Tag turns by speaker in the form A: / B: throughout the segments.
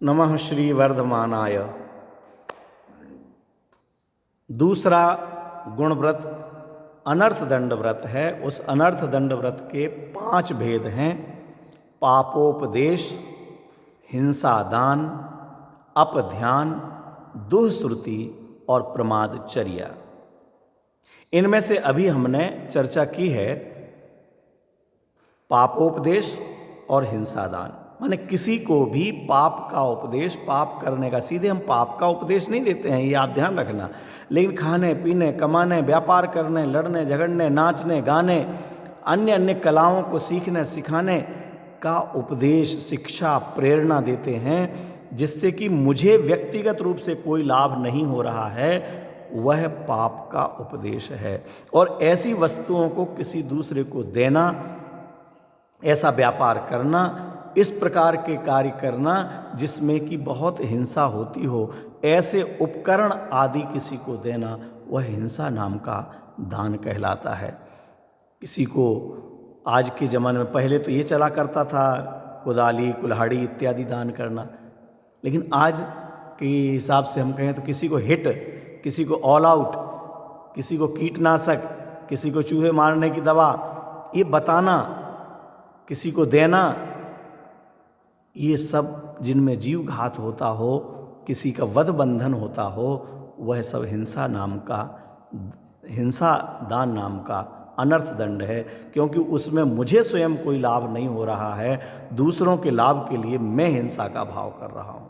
A: नमः श्री वर्धमानाय। दूसरा गुण व्रत अनर्थ दंड व्रत है। उस अनर्थ दंड व्रत के 5 भेद हैं: पापोपदेश, हिंसा दान, अपध्यान, दुःश्रुति और प्रमादचर्या। इनमें से अभी हमने चर्चा की है पापोपदेश और हिंसा दान। माने किसी को भी पाप का उपदेश, पाप करने का, सीधे हम पाप का उपदेश नहीं देते हैं, ये आप ध्यान रखना। लेकिन खाने पीने, कमाने, व्यापार करने, लड़ने झगड़ने, नाचने गाने, अन्य कलाओं को सीखने सिखाने का उपदेश, शिक्षा, प्रेरणा देते हैं, जिससे कि मुझे व्यक्तिगत रूप से कोई लाभ नहीं हो रहा है, वह पाप का उपदेश है। और ऐसी वस्तुओं को किसी दूसरे को देना, ऐसा व्यापार करना, इस प्रकार के कार्य करना जिसमें कि बहुत हिंसा होती हो, ऐसे उपकरण आदि किसी को देना, वह हिंसा नाम का दान कहलाता है। किसी को आज के ज़माने में, पहले तो ये चला करता था कुदाली, कुल्हाड़ी इत्यादि दान करना, लेकिन आज के हिसाब से हम कहें तो किसी को हिट, किसी को ऑल आउट, किसी को कीटनाशक, किसी को चूहे मारने की दवा, ये बताना, किसी को देना, ये सब जिनमें जीव घात होता हो, किसी का वध बंधन होता हो, वह सब हिंसा दान नाम का अनर्थ दंड है। क्योंकि उसमें मुझे स्वयं कोई लाभ नहीं हो रहा है, दूसरों के लाभ के लिए मैं हिंसा का भाव कर रहा हूँ।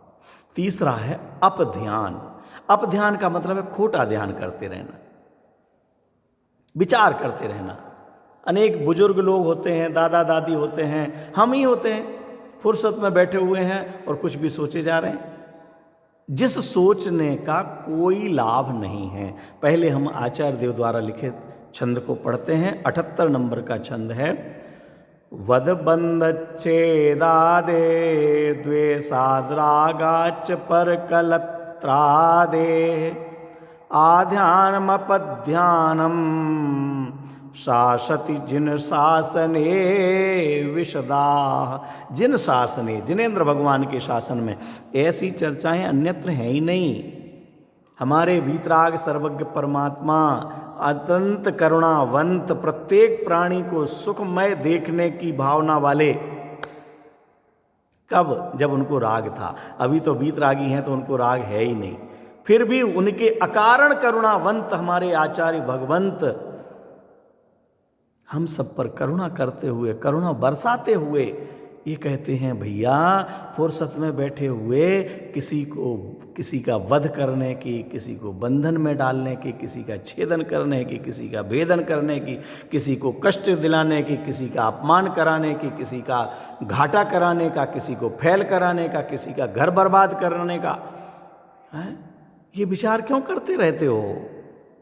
A: तीसरा है अपध्यान। अपध्यान का मतलब है खोटा ध्यान करते रहना, विचार करते रहना। अनेक बुजुर्ग लोग होते हैं, दादा दादी होते हैं, हम ही होते हैं, फुर्सत में बैठे हुए हैं और कुछ भी सोचे जा रहे हैं, जिस सोचने का कोई लाभ नहीं है। पहले हम आचार्य देव द्वारा लिखे छंद को पढ़ते हैं। 78 नंबर का छंद है। वद बंद छेदादे द्वेषाद्रागाच पर कलत्रादे आध्यानमपध्यानम शासति जिन शासने विशदा। जिन शासने, जिनेन्द्र भगवान के शासन में ऐसी चर्चाएं अन्यत्र हैं ही नहीं। हमारे वीतराग सर्वज्ञ परमात्मा अत्यंत करुणावंत, प्रत्येक प्राणी को सुखमय देखने की भावना वाले, कब? जब उनको राग था। अभी तो वीतरागी हैं तो उनको राग है ही नहीं, फिर भी उनके अकारण करुणावंत हमारे आचार्य भगवंत हम सब पर करुणा करते हुए, करुणा बरसाते हुए ये कहते हैं, भैया फुर्सत में बैठे हुए किसी का वध करने की, किसी को बंधन में डालने की, किसी का छेदन करने की, किसी का भेदन करने की, किसी को कष्ट दिलाने की, किसी का अपमान कराने की, किसी का घाटा कराने का, किसी को फैल कराने का, किसी का घर बर्बाद करने का है? ये विचार क्यों करते रहते हो?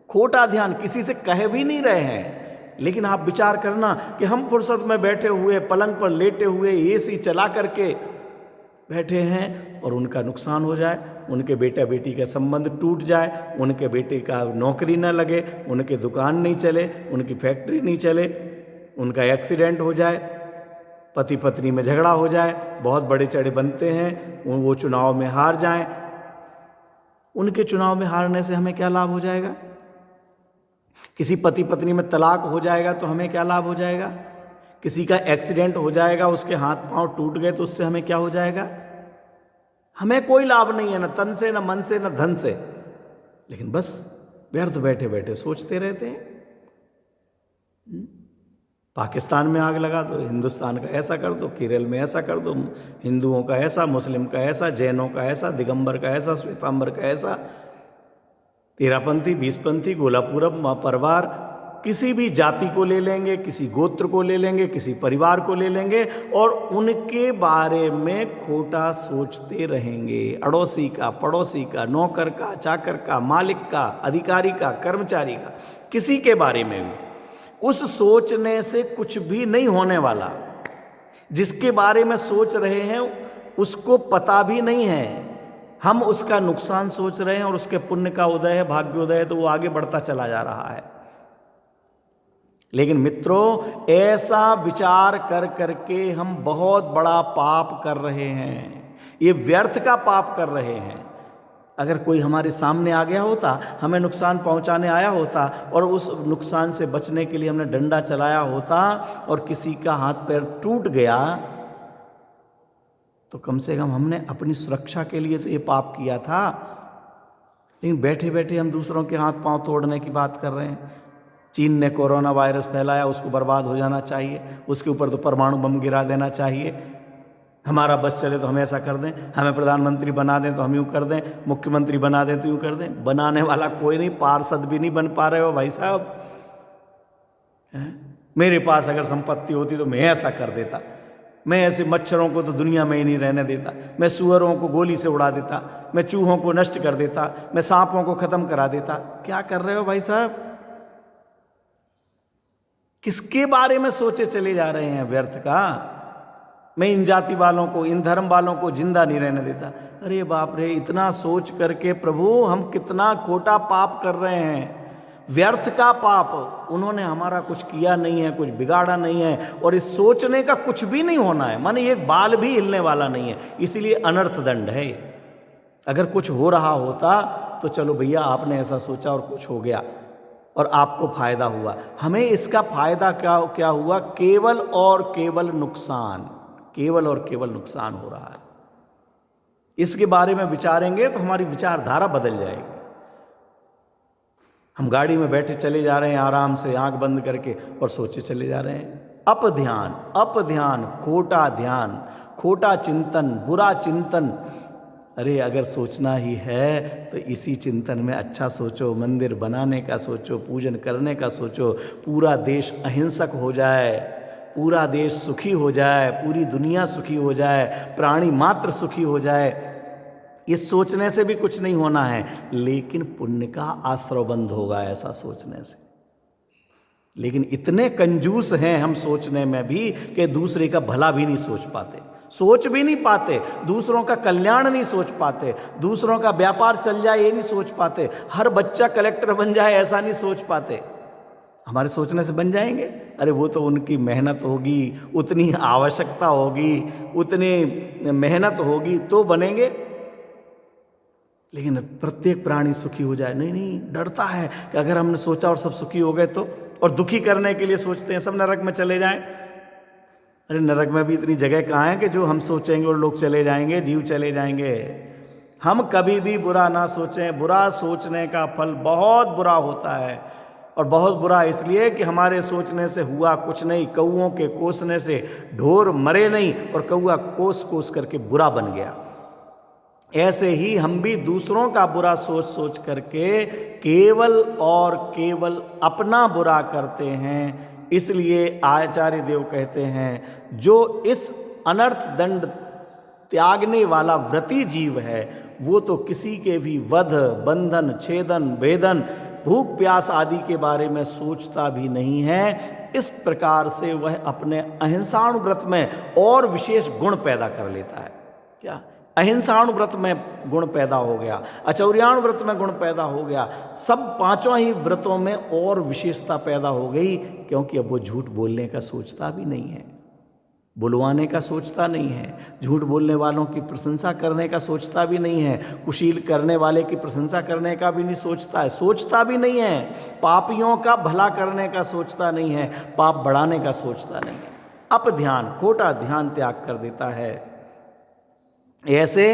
A: खोटा ध्यान, किसी से कह भी नहीं रहे हैं, लेकिन आप विचार करना कि हम फुर्सत में बैठे हुए, पलंग पर लेटे हुए, एसी चला करके बैठे हैं और उनका नुकसान हो जाए, उनके बेटा बेटी का संबंध टूट जाए, उनके बेटे का नौकरी न लगे, उनके दुकान नहीं चले, उनकी फैक्ट्री नहीं चले, उनका एक्सीडेंट हो जाए, पति पत्नी में झगड़ा हो जाए, बहुत बड़े चढ़े बनते हैं, वो चुनाव में हार जाएं। उनके चुनाव में हारने से हमें क्या लाभ हो जाएगा? किसी पति पत्नी में तलाक हो जाएगा तो हमें क्या लाभ हो जाएगा? किसी का एक्सीडेंट हो जाएगा, उसके हाथ पांव टूट गए तो उससे हमें क्या हो जाएगा? हमें कोई लाभ नहीं है, न तन से, न मन से, न धन से। लेकिन बस व्यर्थ बैठे बैठे सोचते रहते हैं। पाकिस्तान में आग लगा दो, हिंदुस्तान का ऐसा कर दो, केरल में ऐसा कर दो, हिंदुओं का ऐसा, मुस्लिम का ऐसा, जैनों का ऐसा, दिगंबर का ऐसा, श्वेतांबर का ऐसा, तेरापंथी, बीसपंथी, गोलापूरब, परवार, किसी भी जाति को ले लेंगे, किसी गोत्र को ले लेंगे, किसी परिवार को ले लेंगे और उनके बारे में खोटा सोचते रहेंगे। अड़ोसी का, पड़ोसी का, नौकर का, चाकर का, मालिक का, अधिकारी का, कर्मचारी का, किसी के बारे में भी उस सोचने से कुछ भी नहीं होने वाला। जिसके बारे में सोच रहे हैं उसको पता भी नहीं है, हम उसका नुकसान सोच रहे हैं और उसके पुण्य का उदय है, भाग्योदय है, तो वो आगे बढ़ता चला जा रहा है। लेकिन मित्रों, ऐसा विचार कर करके हम बहुत बड़ा पाप कर रहे हैं। ये व्यर्थ का पाप कर रहे हैं। अगर कोई हमारे सामने आ गया होता, हमें नुकसान पहुंचाने आया होता और उस नुकसान से बचने के लिए हमने डंडा चलाया होता और किसी का हाथ पैर टूट गया, तो कम से कम हमने अपनी सुरक्षा के लिए तो ये पाप किया था। लेकिन बैठे बैठे हम दूसरों के हाथ पांव तोड़ने की बात कर रहे हैं। चीन ने कोरोना वायरस फैलाया, उसको बर्बाद हो जाना चाहिए, उसके ऊपर तो परमाणु बम गिरा देना चाहिए। हमारा बस चले तो हम ऐसा कर दें, हमें प्रधानमंत्री बना दें तो हम यूँ कर दें, मुख्यमंत्री बना दें तो यूँ कर दें। बनाने वाला कोई नहीं, पार्षद भी नहीं बन पा रहे हो भाई साहब। मेरे पास अगर संपत्ति होती तो मैं ऐसा कर देता, मैं ऐसे मच्छरों को तो दुनिया में ही नहीं रहने देता, मैं सुअरों को गोली से उड़ा देता, मैं चूहों को नष्ट कर देता, मैं सांपों को खत्म करा देता। क्या कर रहे हो भाई साहब? किसके बारे में सोचे चले जा रहे हैं व्यर्थ का? मैं इन जाति वालों को, इन धर्म वालों को जिंदा नहीं रहने देता। अरे बाप रे, इतना सोच करके प्रभु हम कितना खोटा पाप कर रहे हैं, व्यर्थ का पाप। उन्होंने हमारा कुछ किया नहीं है, कुछ बिगाड़ा नहीं है, और इस सोचने का कुछ भी नहीं होना है, माने एक बाल भी हिलने वाला नहीं है, इसीलिए अनर्थ दंड है। अगर कुछ हो रहा होता तो चलो भैया आपने ऐसा सोचा और कुछ हो गया और आपको फायदा हुआ, हमें इसका फायदा क्या हुआ? केवल और केवल नुकसान, केवल और केवल नुकसान हो रहा है। इसके बारे में विचारेंगे तो हमारी विचारधारा बदल जाएगी। हम गाड़ी में बैठे चले जा रहे हैं आराम से आंख बंद करके और सोचे चले जा रहे हैं। अपध्यान, खोटा ध्यान, खोटा चिंतन, बुरा चिंतन। अरे अगर सोचना ही है तो इसी चिंतन में अच्छा सोचो, मंदिर बनाने का सोचो, पूजन करने का सोचो, पूरा देश अहिंसक हो जाए, पूरा देश सुखी हो जाए, पूरी दुनिया सुखी हो जाए, प्राणी मात्र सुखी हो जाए। इस सोचने से भी कुछ नहीं होना है, लेकिन पुण्य का आश्रय बंद होगा ऐसा सोचने से। लेकिन इतने कंजूस हैं हम सोचने में भी कि दूसरे का भला भी नहीं सोच पाते, सोच भी नहीं पाते, दूसरों का कल्याण नहीं सोच पाते, दूसरों का व्यापार चल जाए ये नहीं सोच पाते, हर बच्चा कलेक्टर बन जाए ऐसा नहीं सोच पाते। हमारे सोचने से बन जाएंगे? अरे वो तो उनकी मेहनत होगी, उतनी आवश्यकता होगी, उतनी मेहनत होगी तो बनेंगे। लेकिन प्रत्येक प्राणी सुखी हो जाए, नहीं, डरता है कि अगर हमने सोचा और सब सुखी हो गए तो, और दुखी करने के लिए सोचते हैं सब नरक में चले जाएं। अरे नरक में भी इतनी जगह कहाँ है कि जो हम सोचेंगे और लोग चले जाएंगे, जीव चले जाएंगे। हम कभी भी बुरा ना सोचें, बुरा सोचने का फल बहुत बुरा होता है, और बहुत बुरा इसलिए कि हमारे सोचने से हुआ कुछ नहीं, कौओं के कोसने से ढोर मरे नहीं और कौआ कोस कोस करके बुरा बन गया। ऐसे ही हम भी दूसरों का बुरा सोच सोच करके केवल और केवल अपना बुरा करते हैं। इसलिए आचार्य देव कहते हैं जो इस अनर्थ दंड त्यागने वाला व्रती जीव है वो तो किसी के भी वध, बंधन, छेदन, भेदन, भूख प्यास आदि के बारे में सोचता भी नहीं है। इस प्रकार से वह अपने अहिंसाणुव्रत में और विशेष गुण पैदा कर लेता है। क्या? अहिंसाणुव्रत में गुण पैदा हो गया, अचौर्याणुव्रत में गुण पैदा हो गया, सब पांचों ही व्रतों में और विशेषता पैदा हो गई, क्योंकि अब वो झूठ बोलने का सोचता भी नहीं है, बुलवाने का सोचता नहीं है, झूठ बोलने वालों की प्रशंसा करने का सोचता भी नहीं है, कुशील करने वाले की प्रशंसा करने का भी नहीं सोचता है, सोचता भी नहीं है, पापियों का भला करने का सोचता नहीं है, पाप बढ़ाने का सोचता नहीं है। अपध्यान, खोटा ध्यान त्याग कर देता है। ऐसे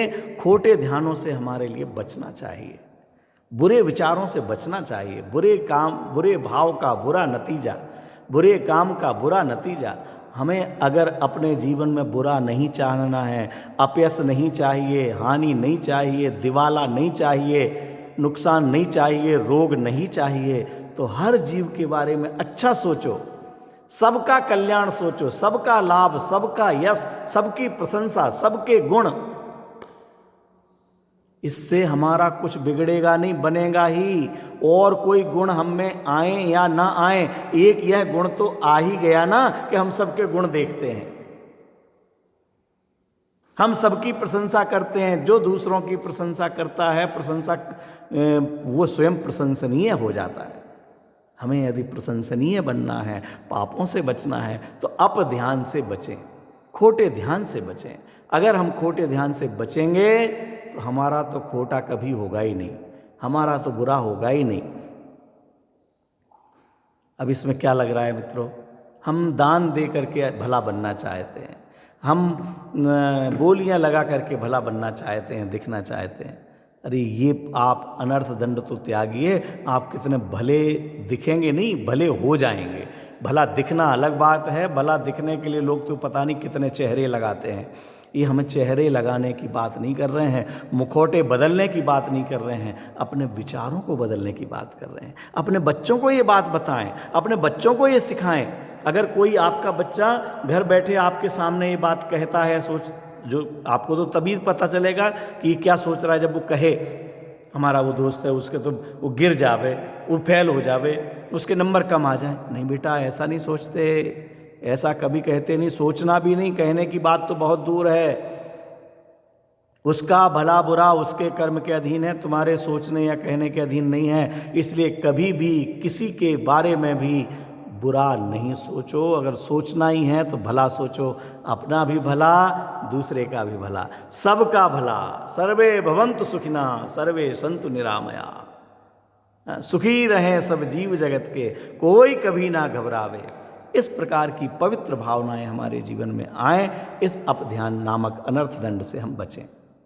A: खोटे ध्यानों से हमारे लिए बचना चाहिए, बुरे विचारों से बचना चाहिए, बुरे काम, बुरे भाव का बुरा नतीजा, बुरे काम का बुरा नतीजा। हमें अगर अपने जीवन में बुरा नहीं चाहना है, अपयश नहीं चाहिए, हानि नहीं चाहिए, दिवाला नहीं चाहिए, नुकसान नहीं चाहिए, रोग नहीं चाहिए, तो हर जीव के बारे में अच्छा सोचो, सबका कल्याण सोचो, सबका लाभ, सबका यश, सबकी प्रशंसा, सबके गुण। इससे हमारा कुछ बिगड़ेगा नहीं, बनेगा ही। और कोई गुण हम में आए या ना आए, एक यह गुण तो आ ही गया ना कि हम सबके गुण देखते हैं, हम सबकी प्रशंसा करते हैं। जो दूसरों की प्रशंसा करता है, प्रशंसा वो स्वयं प्रशंसनीय हो जाता है। हमें यदि प्रशंसनीय बनना है, पापों से बचना है, तो अपध्यान से बचें, खोटे ध्यान से बचें। अगर हम खोटे ध्यान से बचेंगे तो हमारा तो खोटा कभी होगा ही नहीं, हमारा तो बुरा होगा ही नहीं। अब इसमें क्या लग रहा है मित्रों, हम दान दे करके भला बनना चाहते हैं, हम बोलियां लगा करके भला बनना चाहते हैं, दिखना चाहते हैं। अरे ये आप अनर्थ दंड तो त्यागिए, आप कितने भले दिखेंगे, नहीं भले हो जाएंगे। भला दिखना अलग बात है, भला दिखने के लिए लोग तो पता नहीं कितने चेहरे लगाते हैं। ये हम चेहरे लगाने की बात नहीं कर रहे हैं, मुखौटे बदलने की बात नहीं कर रहे हैं, अपने विचारों को बदलने की बात कर रहे हैं। अपने बच्चों को ये बात बताएं, अपने बच्चों को ये सिखाएं। अगर कोई आपका बच्चा घर बैठे आपके सामने ये बात कहता है, जो आपको तो तभी पता चलेगा कि क्या सोच रहा है जब वो कहे हमारा वो दोस्त है, उसके तो वो गिर जावे, वो फेल हो जावे, उसके नंबर कम आ जाए। नहीं बेटा, ऐसा नहीं सोचते, ऐसा कभी कहते नहीं, सोचना भी नहीं, कहने की बात तो बहुत दूर है। उसका भला बुरा उसके कर्म के अधीन है, तुम्हारे सोचने या कहने के अधीन नहीं है। इसलिए कभी भी किसी के बारे में भी बुरा नहीं सोचो। अगर सोचना ही है तो भला सोचो, अपना भी भला, दूसरे का भी भला, सबका भला। सर्वे भवन्तु सुखिना सर्वे सन्तु निरामया। सुखी रहें सब जीव जगत के, कोई कभी ना घबरावे। इस प्रकार की पवित्र भावनाएं हमारे जीवन में आए, इस अपध्यान नामक अनर्थ दंड से हम बचें।